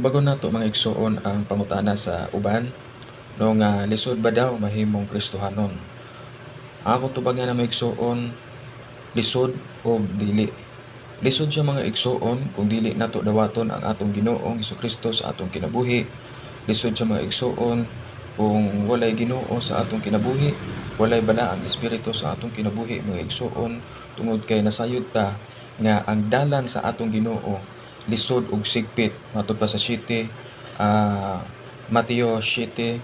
Bago nato mga igsuon ang pangutana sa uban no nga lisod ba daw mahimong Kristohanon. Ako tubag nga na mga igsuon lisod o dili. Lisod siya mga igsuon kung dili nato dawaton ang atong Ginoong Hesukristo sa atong kinabuhi. Lisod siya mga igsuon kung walay Ginoo sa atong kinabuhi, walay bala ang Espiritu sa atong kinabuhi mga igsuon, tungod kay nasayod ta nga ang dalan sa atong Ginoo lisod ug sigpit. Matod pa sa 7 Mateo 7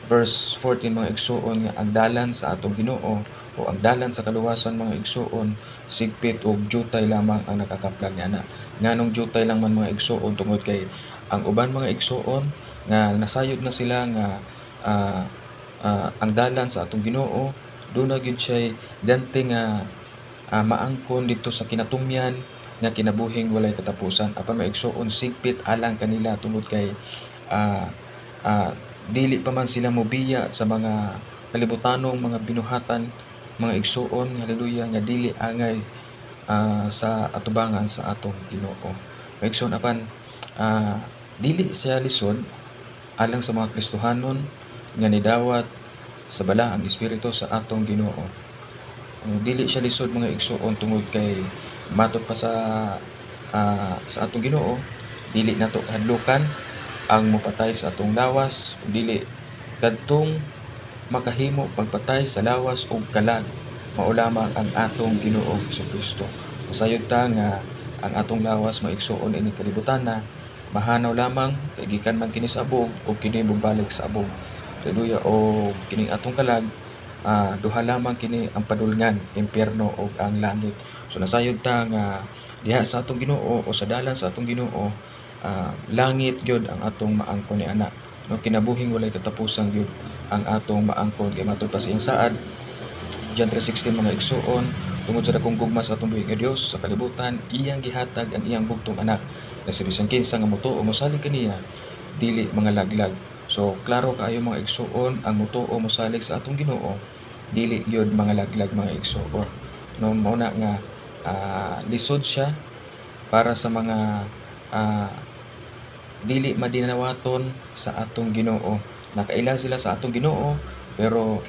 verse 14 mga igsuon nga ang dalan sa atong Ginoo o ang dalan sa kaluwasan mga igsuon sigpit ug jutay lamang ang nakakaplag niana. Nganong jutay lang man mga igsuon tungod kay ang uban mga igsuon nga nasayod na sila nga ang dalan sa atong Ginoo doon na gyud siya ganti nga maangkon dito sa kinatumyan nga kinabuhing walay katapusan. Apan maigsuon sigpit alang kanila tungod kay dili pa man sila mobiya sa mga kalibutanong mga binuhatan mga igsuon, haleluya, nga dili angay sa atubangan sa atong Ginoo. Maigsuon apan dili siya lisod alang sa mga Kristohanon nga nidawat sa bala ang Espiritu sa atong Ginoo. Dili siya lisod mga igsuon tungod kay matod pa sa atong Ginoo, dili nato kahadlukan ang mopatay sa atong lawas, dili kadtong makahimo pagpatay sa lawas ug kalag, mao lamang ang atong Ginoong Hesukristo. Masayod ta nga ang atong lawas maigsuon ini kalibutana mahanaw lamang kay gikan man kini sa abog ug kini mobalik sa abog. Haleluya. O kining atong kalag duha lamang kini ang padulngan, impyerno ug ang langit. So nasayod ta nga diha sa atong Ginoo o sa dalan sa atong Ginoo langit gyud ang atong maangkon ni ana. No, kinabuhing walay katapusan gyud ang atong maangkon kay matod pa sa iyang saad John 3:16 mga igsuon, tungod sa dakong gugma sa atong buhi nga Dios sa kalibutan iyang gihatag ang iyang bugtong anak nga si bisan kinsa nga motuo mosalig kaniya dili mga laglag. So klaro kaayo mga igsuon, ang motuo mosalig sa atong Ginoo dili gyud mga laglag mga igsuon. No, mao na nga lisod siya para sa mga dili madinawaton sa atong Ginoo. Nakailang sila sa atong Ginoo pero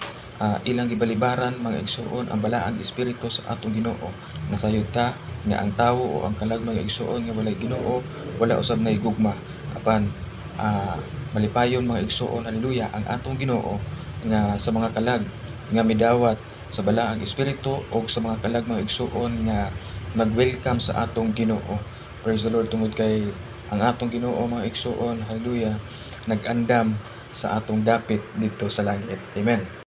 ilang gibalibaran mga igsuon ang balaang Espiritu sa atong Ginoo. Nasayod ta nga ang tawo o ang kalag mga igsuon nga walay Ginoo wala usab nay gugma. Apan malipayon mga igsuon, haleluya, ang atong Ginoo nga sa mga kalag nga midawat sa balaang Espiritu o sa mga kalag mga igsuon nga mag-welcome sa atong Ginoo. Praise the Lord, tungod kay ang atong Ginoo mga igsuon, haleluya, nag-andam sa atong dapit dito sa langit. Amen.